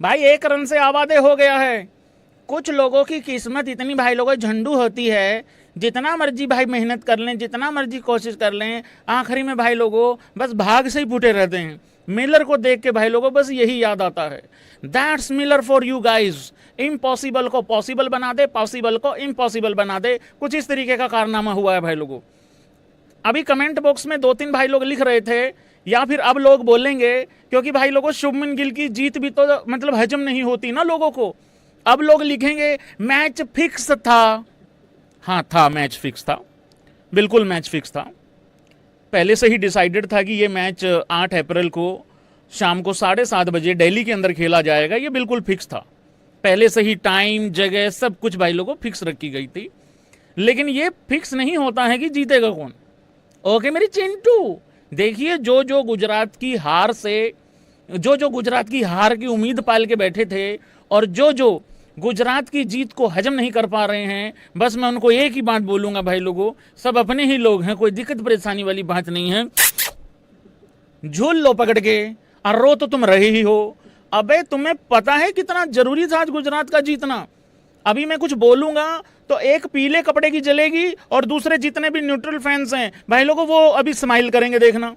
भाई 1 रन से आवादे हो गया है। कुछ लोगों की किस्मत इतनी भाई लोगों झंडू होती है, जितना मर्जी भाई मेहनत कर लें, जितना मर्जी कोशिश कर लें, आखिरी में भाई लोगों बस भाग से ही फूटे रहते हैं। मिलर को देख के भाई लोगों बस यही याद आता है, that's Miller for you guys. Impossible को पॉसिबल बना दे, पॉसिबल को इम्पॉसिबल बना दे, कुछ इस तरीके का कारनामा हुआ है भाई लोगों। अभी कमेंट बॉक्स में 2-3 भाई लोग लिख रहे थे, या फिर अब लोग बोलेंगे, क्योंकि भाई लोगों शुभमन गिल की जीत भी तो मतलब हजम नहीं होती ना लोगों को। अब लोग लिखेंगे मैच फिक्स था। हाँ था, मैच फिक्स था, बिल्कुल मैच फिक्स था। पहले से ही डिसाइडेड था कि ये मैच 8 अप्रैल को शाम को 7:30 बजे दिल्ली के अंदर खेला जाएगा, ये बिल्कुल फिक्स था। पहले से ही टाइम जगह सब कुछ भाई लोगों फिक्स रखी गई थी। लेकिन ये फिक्स नहीं होता है कि जीतेगा कौन। ओके मेरी चिंटू, देखिए जो जो गुजरात की हार से, जो जो गुजरात की हार की उम्मीद पाल के बैठे थे, और जो जो गुजरात की जीत को हजम नहीं कर पा रहे हैं, बस मैं उनको एक ही बात बोलूंगा भाई लोगों, सब अपने ही लोग हैं, कोई दिक्कत परेशानी वाली बात नहीं है। झूल लो पकड़ के, और रो तो तुम रहे ही हो। अबे तुम्हें पता है कितना जरूरी था आज गुजरात का जीतना। अभी मैं कुछ बोलूंगा तो एक पीले कपड़े की जलेगी, और दूसरे जितने भी न्यूट्रल फैंस हैं भाई लोगों वो अभी स्माइल करेंगे, देखना।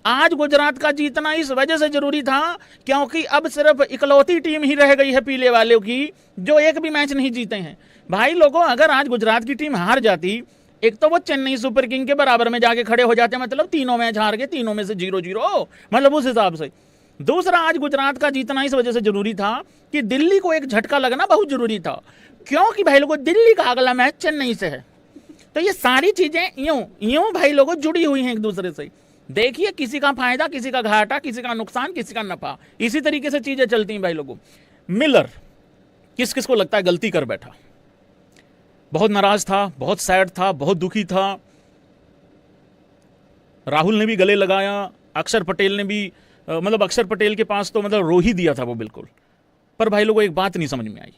आज गुजरात का जीतना इस वजह से जरूरी था क्योंकि अब सिर्फ इकलौती टीम ही रह गई है पीले वालों की जो एक भी मैच नहीं जीते हैं। भाई लोगों अगर आज गुजरात की टीम हार जाती, एक तो वो चेन्नई सुपर किंग के बराबर में जाके खड़े हो जाते, मतलब तीनों मैच हार गए, तीनों में से 0-0, मतलब उस हिसाब से। दूसरा, आज गुजरात का जीतना इस वजह से जरूरी था कि दिल्ली को एक झटका लगना बहुत जरूरी था, क्योंकि भाई लोगों दिल्ली का अगला मैच चेन्नई से है। तो ये सारी चीजें यूं यूं भाई लोगों जुड़ी हुई हैं एक दूसरे से। देखिए किसी का फायदा, किसी का घाटा, किसी का नुकसान, किसी का नफा, इसी तरीके से चीजें चलती हैं भाई लोगों। मिलर किस किस को लगता है गलती कर बैठा, बहुत नाराज था, बहुत सैड था, बहुत दुखी था। राहुल ने भी गले लगाया, अक्षर पटेल ने भी मतलब अक्षर पटेल के पास तो मतलब रो ही दिया था वो बिल्कुल। पर भाई लोगों एक बात नहीं समझ में आई,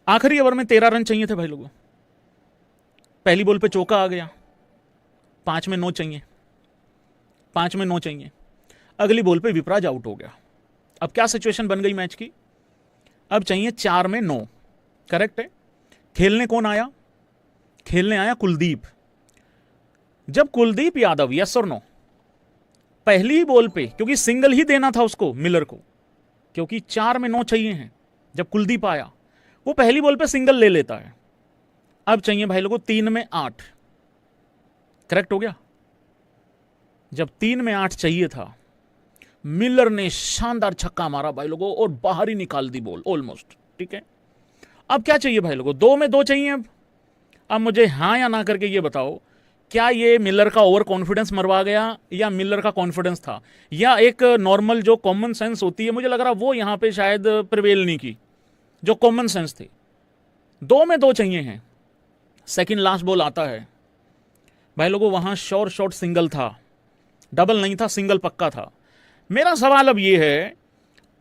आखिरी ओवर में 13 रन चाहिए थे भाई लोगों, पहली बॉल पे चौका आ गया, 5 में 9 चाहिए, 5 में 9 चाहिए, अगली बॉल पे विपराज आउट हो गया। अब क्या सिचुएशन बन गई मैच की, अब चाहिए 4 में 9, करेक्ट है। खेलने कौन आया, खेलने आया कुलदीप। जब कुलदीप यादव, यस और नो, पहली बॉल पे, क्योंकि सिंगल ही देना था उसको मिलर को, क्योंकि 4 में 9 चाहिए हैं, जब कुलदीप आया वो पहली बॉल पे सिंगल ले लेता है। अब चाहिए भाई लोगों 3 में 8, करेक्ट हो गया। जब 3 में 8 चाहिए था, मिलर ने शानदार छक्का मारा भाई लोगों और बाहर ही निकाल दी बॉल ऑलमोस्ट, ठीक है। अब क्या चाहिए भाई लोगों, 2 में 2 चाहिए। अब मुझे हाँ या ना करके ये बताओ, क्या ये मिलर का ओवर कॉन्फिडेंस मरवा गया, या मिलर का कॉन्फिडेंस था, या एक नॉर्मल जो कॉमन सेंस होती है, मुझे लग रहा वो यहां पे शायद प्रिवेल नहीं की, जो कॉमन सेंस थी। 2 में 2 चाहिए हैं, सेकंड लास्ट बॉल आता है भाई लोगों, वहां श्योर शॉट सिंगल था, डबल नहीं था, सिंगल पक्का था। मेरा सवाल अब यह है,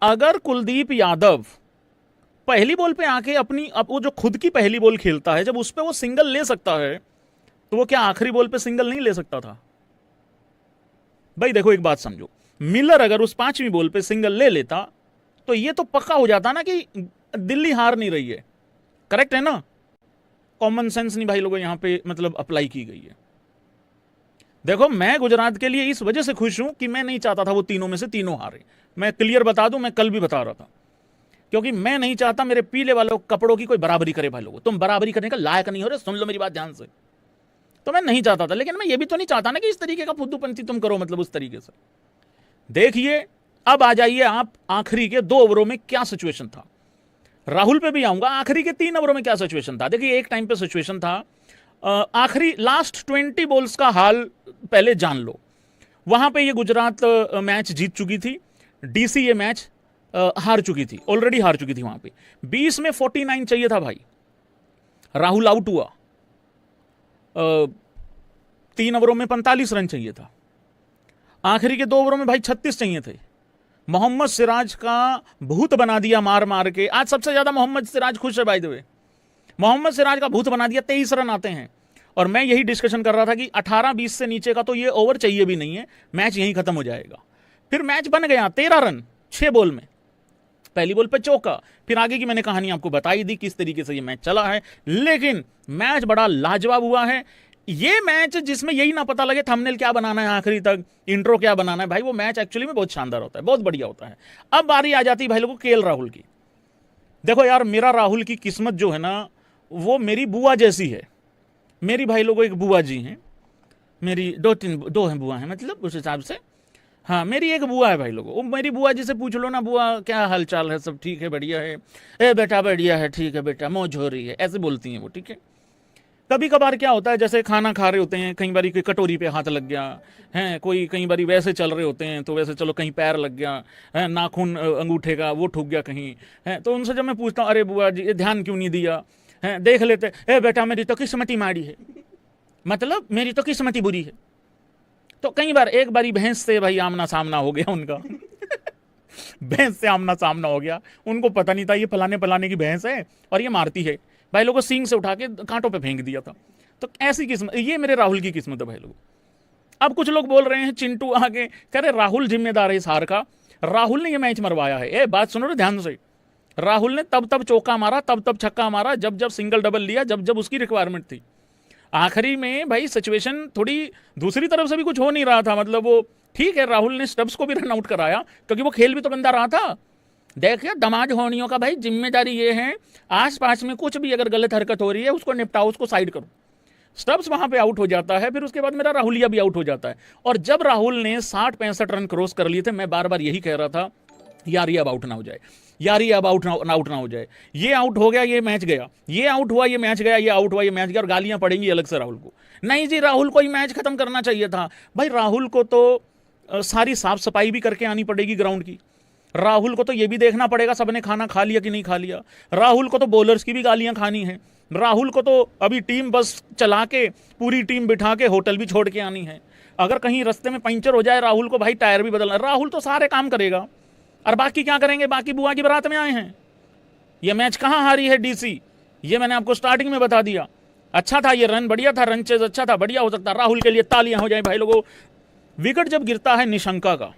अगर कुलदीप यादव पहली बॉल पे आके अपनी, अब वो जो खुद की पहली बॉल खेलता है, जब उस पे वो सिंगल ले सकता है, तो वो क्या आखिरी बॉल पे सिंगल नहीं ले सकता था? भाई देखो एक बात समझो, मिलर अगर उस 5वीं बॉल पे सिंगल ले लेता तो ये तो पक्का हो जाता ना कि दिल्ली हार नहीं रही है, करेक्ट है ना। कॉमन सेंस नहीं भाई लोगों यहां पे मतलब अप्लाई की गई है। देखो मैं गुजरात के लिए इस वजह से खुश हूं कि मैं नहीं चाहता था वो तीनों में से तीनों हारे। मैं क्लियर बता दूं, मैं कल भी बता रहा था, क्योंकि मैं नहीं चाहता मेरे पीले वालों कपड़ों की कोई बराबरी करे भाई लोगों। तुम बराबरी करने का लायक नहीं हो रहे, सुन लो मेरी बात ध्यान से। तो मैं नहीं चाहता था, लेकिन मैं ये भी तो नहीं चाहता ना कि इस तरीके का फुद्दूपंथी तुम करो, मतलब उस तरीके से। देखिए अब आ जाइए आप आखिरी के 2 ओवरों में क्या सिचुएशन था। राहुल पे भी आऊंगा, आखिरी के 3 ओवरों में क्या सिचुएशन था। देखिए एक टाइम पे सिचुएशन था, आखिरी लास्ट 20 बॉल्स का हाल पहले जान लो। वहां पे ये गुजरात मैच जीत चुकी थी, डीसी ये मैच हार चुकी थी, ऑलरेडी हार चुकी थी। वहां पे 20 में 49 चाहिए था भाई, राहुल आउट हुआ। 3 ओवरों में 45 रन चाहिए था, आखिरी के 2 ओवरों में भाई 36 चाहिए थे। मोहम्मद सिराज का भूत बना दिया मार मार के। आज सबसे ज्यादा मोहम्मद सिराज खुश है by the way, Mohammed Siraj का भूत बना दिया, 23 रन आते हैं। और मैं यही डिस्कशन कर रहा था कि 18-20 से नीचे का तो ये ओवर चाहिए भी नहीं है, मैच यहीं खत्म हो जाएगा। फिर मैच बन गया 13 रन 6 बॉल में। पहली बॉल पे चौका, फिर आगे की मैंने कहानी आपको बताई दी किस तरीके से ये मैच चला है। लेकिन मैच बड़ा लाजवाब हुआ है। ये मैच जिसमें यही ना पता लगे थंबनेल क्या बनाना है, आखिरी तक इंट्रो क्या बनाना है, भाई वो मैच एक्चुअली में बहुत शानदार होता है, बहुत बढ़िया होता है। अब बारी आ जाती है भाई लोगों केएल राहुल की। देखो यार, मेरा राहुल की किस्मत जो है ना वो मेरी बुआ जैसी है। मेरी भाई लोगों एक बुआ जी हैं, मेरी दो हैं बुआ हैं, मतलब उस हिसाब से। हाँ, मेरी एक बुआ है भाई लोगों। वो मेरी बुआ जी से पूछ लो ना, बुआ क्या हाल चाल है, सब ठीक है, बढ़िया है, ए बेटा बढ़िया है, ठीक है बेटा, मौज हो रही है, ऐसे बोलती हैं वो, ठीक है। कभी कभार क्या होता है, जैसे खाना खा रहे होते हैं, कई बार कोई कटोरी पे हाथ लग गया है, कोई कई बार वैसे चल रहे होते हैं तो वैसे चलो कहीं पैर लग गया है, नाखून अंगूठे का वो ठुक गया कहीं है, तो उनसे जब मैं पूछता हूँ अरे बुआ जी ये ध्यान क्यों नहीं दिया है, देख लेते, ए बेटा मेरी तो किस्मती माड़ी है, मतलब मेरी तो किस्मती बुरी है। तो कई बार एक बारी भैंस से भाई आमना सामना हो गया उनका भैंस से आमना सामना हो गया, उनको पता नहीं था ये फलाने फलाने की भैंस है और ये मारती है, भाई लोगों सींग से उठा के कांटों पे फेंक दिया था। तो ऐसी किस्मत, ये मेरे राहुल की किस्मत है भाई लोगों। अब कुछ लोग बोल रहे हैं चिंटू आगे, कह रहे राहुल जिम्मेदार है इस हार का, राहुल ने ये मैच मरवाया है। ए बात सुनो ध्यान से, राहुल ने तब तब चौका मारा, तब तब छक्का मारा, जब जब सिंगल डबल लिया, जब जब उसकी रिक्वायरमेंट थी। आखिरी में भाई सिचुएशन थोड़ी दूसरी तरफ से भी कुछ हो नहीं रहा था, मतलब वो ठीक है, राहुल ने स्टब्स को भी रन आउट कराया क्योंकि वो खेल भी तो गंदा रहा था। देखिए दमाद होनियों का भाई जिम्मेदारी ये है, आसपास में कुछ भी अगर गलत हरकत हो रही है उसको निपटाओ, उसको साइड करो। स्टब्स वहां पे आउट हो जाता है, फिर उसके बाद मेरा राहुलिया भी आउट हो जाता है। और जब राहुल ने 60-65 रन क्रॉस कर लिए थे, मैं बार बार यही कह रहा था यार ये अब आउट ना हो जाए, यार ये अब आउट ना हो जाए। ये आउट हो गया, ये मैच गया, ये आउट हुआ, ये मैच गया, ये आउट हुआ, ये मैच गया, और गालियां पड़ेंगी अलग से राहुल को। नहीं जी, राहुल को ही मैच खत्म करना चाहिए था भाई। राहुल को तो सारी साफ सफाई भी करके आनी पड़ेगी ग्राउंड की। राहुल को तो ये भी देखना पड़ेगा सबने खाना खा लिया कि नहीं खा लिया। राहुल को तो बॉलर्स की भी गालियां खानी है। राहुल को तो अभी टीम बस चला के पूरी टीम बिठा के होटल भी छोड़ के आनी है। अगर कहीं रास्ते में पंचर हो जाए राहुल को भाई टायर भी बदलना। राहुल तो सारे काम करेगा, और बाकी क्या करेंगे, बाकी बुआ की बारात में आए हैं। ये मैच कहां हारी है डीसी, ये मैंने आपको स्टार्टिंग में बता दिया। अच्छा था ये रन, बढ़िया था, रन चेज अच्छा था, बढ़िया हो सकता। राहुल के लिए तालियां हो जाए भाई लोगों। विकेट जब गिरता है निशंका का,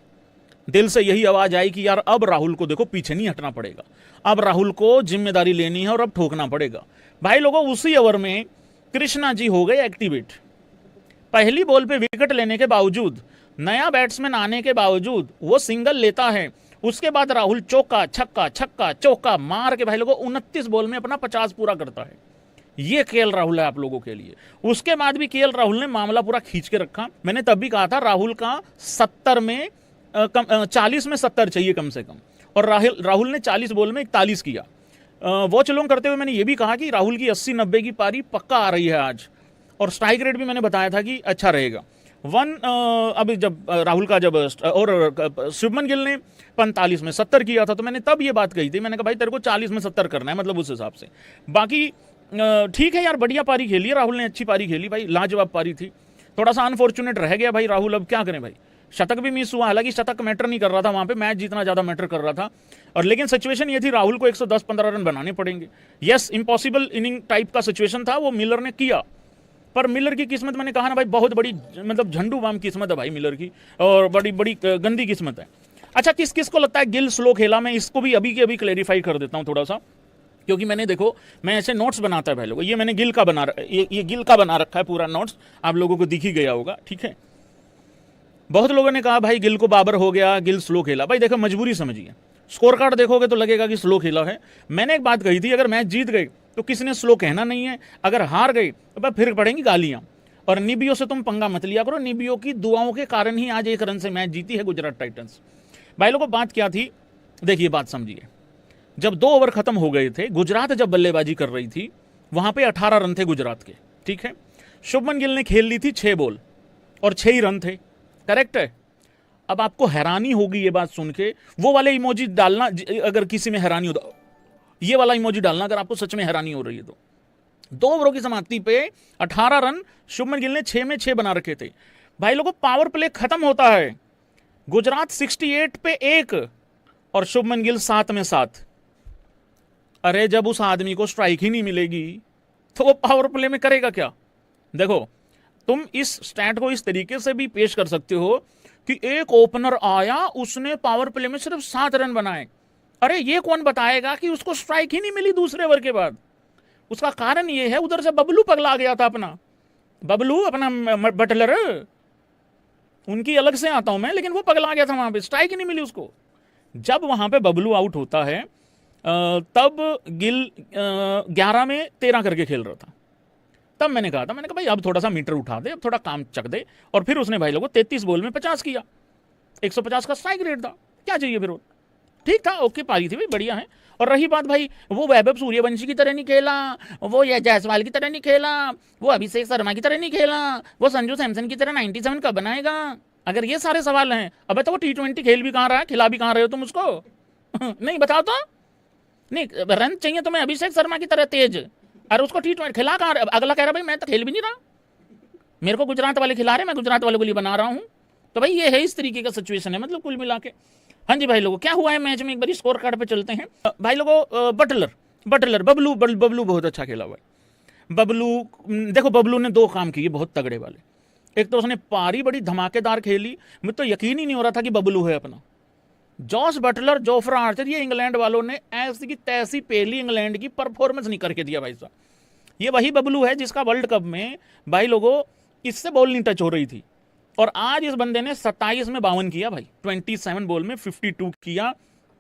दिल से यही आवाज आई कि यार अब राहुल को देखो पीछे नहीं हटना पड़ेगा, अब राहुल को जिम्मेदारी लेनी है और अब ठोकना पड़ेगा। भाई लोगों उसी ओवर में कृष्णा जी हो गए एक्टिवेट। पहली बॉल पे विकेट लेने के बावजूद, नया बैट्समैन आने के बावजूद वो सिंगल लेता है। उसके बाद राहुल चौका छक्का छक्का चौका मार के भाई लोगों 29 बॉल में अपना 50 पूरा करता है। ये केएल राहुल है आप लोगों के लिए। उसके बाद भी केएल राहुल ने मामला पूरा खींच के रखा। मैंने तब भी कहा था राहुल का 70 में 40 में 70 चाहिए कम से कम, और राहुल ने 40 बॉल में 41 किया। वॉच लॉन्ग करते हुए मैंने ये भी कहा कि राहुल की 80-90 की पारी पक्का आ रही है आज, और स्ट्राइक रेट भी मैंने बताया था कि अच्छा रहेगा। अभी जब राहुल का जब और शुभमन गिल ने 45 में 70 किया था, तो मैंने तब ये बात कही थी, मैंने कहा भाई तेरे को 40 में 70 करना है, मतलब उस हिसाब से। बाकी ठीक है यार, बढ़िया पारी खेली है राहुल ने, अच्छी पारी खेली भाई, लाजवाब पारी थी। थोड़ा सा अनफॉर्चुनेट रह गया भाई राहुल, अब क्या करें भाई। शतक भी मिस हुआ, हालांकि शतक मैटर नहीं कर रहा था वहां पे, मैच जीतना ज्यादा मैटर कर रहा था। और लेकिन सिचुएशन ये थी राहुल को 110-15 रन बनाने पड़ेंगे। यस, इम्पॉसिबल इनिंग टाइप का सिचुएशन था, वो मिलर ने किया। पर मिलर की किस्मत, मैंने कहा ना भाई, बहुत बड़ी मतलब झंडू बाम किस्मत है भाई मिलर की, और बड़ी बड़ी गंदी किस्मत है। अच्छा, किस किस को लगता है गिल स्लो खेला, मैं इसको भी अभी के अभी क्लेरिफाई कर देता हूं थोड़ा सा, क्योंकि मैंने देखो मैं ऐसे नोट्स बनाता है भाई लोगों, ये मैंने गिल का बना ये गिल का बना रखा है पूरा नोट्स, आप लोगों को दिख ही गया होगा, ठीक है। बहुत लोगों ने कहा भाई गिल को बाबर हो गया, गिल स्लो खेला। भाई देखो मजबूरी समझिए, स्कोर कार्ड देखोगे तो लगेगा कि स्लो खेला है। मैंने एक बात कही थी, अगर मैच जीत गए तो किसी ने स्लो कहना नहीं है, अगर हार गए तो भाई फिर पड़ेंगी गालियां। और निबियो से तुम पंगा मत लिया करो, निबियो की दुआओं के कारण ही आज 1 रन से मैच जीती है गुजरात टाइटंस। भाई लोगों बात क्या थी, देखिए बात समझिए। जब 2 ओवर खत्म हो गए थे, गुजरात जब बल्लेबाजी कर रही थी, वहां पे 18 रन थे गुजरात के, ठीक है। शुभमन गिल ने खेल ली थी 6 बॉल और 6 ही रन थे, करेक्ट है। अब आपको हैरानी होगी ये बात सुन के, वो वाले इमोजी डालना अगर किसी में हैरानी होता, ये वाला इमोजी डालना अगर आपको सच में हैरानी हो रही है तो। 2 ओवरों की समाप्ति पे 18 रन शुभमन गिल ने 6 में 6 बना रखे थे। भाई लोगों पावर प्ले खत्म होता है, गुजरात 68 पे 1 और शुभमन गिल 7 में 7। अरे जब उस आदमी को स्ट्राइक ही नहीं मिलेगी तो वो पावर प्ले में करेगा क्या। देखो तुम इस स्टैट को इस तरीके से भी पेश कर सकते हो कि एक ओपनर आया, उसने पावर प्ले में सिर्फ 7 रन बनाए, अरे ये कौन बताएगा कि उसको स्ट्राइक ही नहीं मिली दूसरे ओवर के बाद? उसका कारण ये है, उधर से बबलू पगला गया था अपना, बबलू अपना बटलर, उनकी अलग से आता हूं मैं, लेकिन वो पगला गया था वहां पे, स्ट्राइक ही नहीं मिली उसको। जब वहां पे बबलू आउट होता है तब गिल 11 में 13 करके खेल रहा था। तब मैंने कहा भाई अब थोड़ा सा मीटर उठा दे, अब थोड़ा काम चक दे। और फिर उसने भाई लोगों 33 बॉल में 50 किया, 150 का स्ट्राइक रेट था, क्या चाहिए फिर? ठीक था, ओके, पारी थी भाई, बढ़िया है। और रही बात भाई, वो वैभव सूर्यवंशी की तरह नहीं खेला, वो ये जायसवाल की तरह नहीं खेला, वो अभिषेक शर्मा की तरह नहीं खेला, वो संजू सैमसन की तरह 97 कब बनाएगा? अगर ये सारे सवाल हैं, अब तो वो T20 खेल भी कहाँ रहा है, खिला भी कहाँ रहे हो तुम उसको? नहीं बताओ तो। नहीं, रन चाहिए तुम्हें अभिषेक शर्मा की तरह तेज, और उसको T20 खिला कहाँ? अगला कह रहा भाई मैं तो खेल भी नहीं रहा, मेरे को गुजरात वाले खिला रहे, मैं गुजरात वाले को लिए बना रहा हूँ। तो भाई ये है, इस तरीके का सिचुएशन है, मतलब कुल मिला के। हाँ जी भाई लोगों, क्या हुआ है मैच में, एक बार स्कोर कार्ड पे चलते हैं भाई लोगों। बटलर बबलू बहुत अच्छा खेला हुआ है। बबलू, देखो बबलू ने 2 काम किए बहुत तगड़े वाले। एक तो उसने पारी बड़ी धमाकेदार खेली, मुझे तो यकीन ही नहीं हो रहा था कि बबलू है अपना। जॉस बटलर, जोफ्रा आर्चर, ये इंग्लैंड वालों ने ऐसी की तैसी पहली इंग्लैंड की परफॉर्मेंस नहीं करके दिया भाई साहब। ये वही बबलू है जिसका वर्ल्ड कप में भाई लोगों इससे बॉल नहीं टच हो रही थी, और आज इस बंदे ने 27 में 52 किया भाई, 27 बॉल में 52 किया।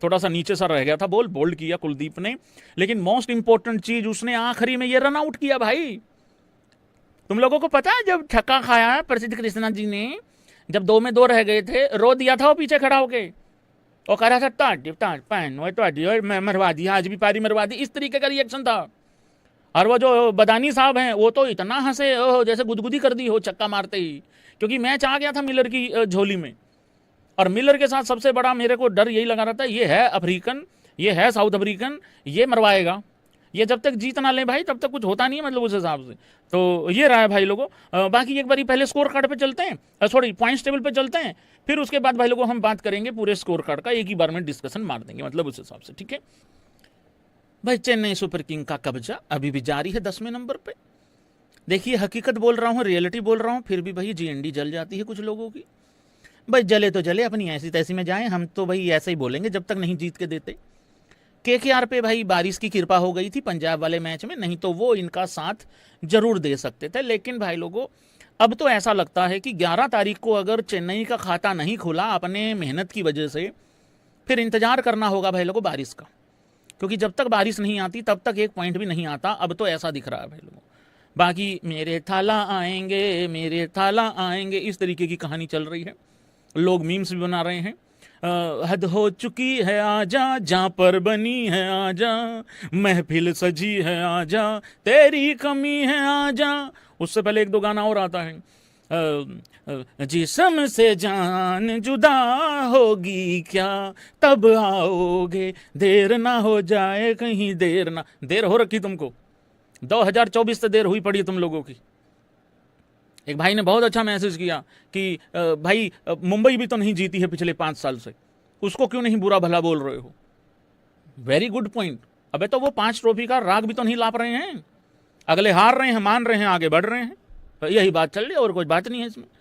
थोड़ा सा नीचे सा रह गया था बॉल, बोल्ड किया कुलदीप ने, लेकिन मोस्ट इंपॉर्टेंट चीज उसने आखिरी में ये रन आउट किया भाई। तुम लोगों को पता है जब छक्का खाया है प्रसिद्ध कृष्णा जी ने, जब 2 में 2 रह गए थे, रो दिया था वो पीछे खड़ा होके, और कह रहा था मरवा दी, आज भी पारी मरवा दी, इस तरीके का रिएक्शन था। और वो जो बदानी साहब हैं वो तो इतना हंसे, जैसे गुदगुदी कर दी हो छक्का मारते ही, क्योंकि मैच आ गया था मिलर की झोली में। और मिलर के साथ सबसे बड़ा मेरे को डर यही लगा रहा था, ये है अफ्रीकन, ये है साउथ अफ्रीकन, ये मरवाएगा, ये जब तक जीत ना ले भाई तब तक कुछ होता नहीं है, मतलब उस हिसाब से। तो ये रहा है भाई लोगों। बाकी एक बार पहले स्कोर कार्ड पे चलते हैं, सॉरी पॉइंट्स टेबल पे चलते हैं, फिर उसके बाद भाई लोगों हम बात करेंगे पूरे स्कोर कार्ड का, एक ही बार में डिस्कशन मार देंगे, मतलब उस हिसाब से, ठीक है भाई। चेन्नई सुपर किंग का कब्जा अभी भी जारी है 10वें नंबर पे। देखिए हकीकत बोल रहा हूँ, रियलिटी बोल रहा हूँ, फिर भी भाई GND जल जाती है कुछ लोगों की। भाई जले तो जले, अपनी ऐसी तैसी में जाएं, हम तो भाई ऐसे ही बोलेंगे जब तक नहीं जीत के देते। KKR पे भाई बारिश की कृपा हो गई थी पंजाब वाले मैच में, नहीं तो वो इनका साथ जरूर दे सकते थे। लेकिन भाई लोगों अब तो ऐसा लगता है कि 11 तारीख को अगर चेन्नई का खाता नहीं खुला अपने मेहनत की वजह से, फिर इंतजार करना होगा भाई लोगों बारिश का, क्योंकि जब तक बारिश नहीं आती तब तक 1 पॉइंट भी नहीं आता, अब तो ऐसा दिख रहा है भाई लोगों। बाकी मेरे थाला आएंगे, मेरे थाला आएंगे, इस तरीके की कहानी चल रही है, लोग मीम्स भी बना रहे हैं। हद हो चुकी है आजा, जहाँ पर बनी है आजा, महफिल सजी है आजा, तेरी कमी है आजा। उससे पहले 1-2 गाना और आता है, जिस्म से जान जुदा होगी क्या, तब आओगे, देर ना हो जाए कहीं, देर हो रखी तुमको, 2024 से देर हुई पड़ी तुम लोगों की। एक भाई ने बहुत अच्छा मैसेज किया कि भाई मुंबई भी तो नहीं जीती है पिछले 5 साल से, उसको क्यों नहीं बुरा भला बोल रहे हो? Very good point. अबे तो वो 5 ट्रॉफी का राग भी तो नहीं लाप रहे हैं, अगले हार रहे हैं, मान रहे हैं, आगे बढ़ रहे हैं, तो यही बात चल रही है, और कोई बात नहीं है इसमें।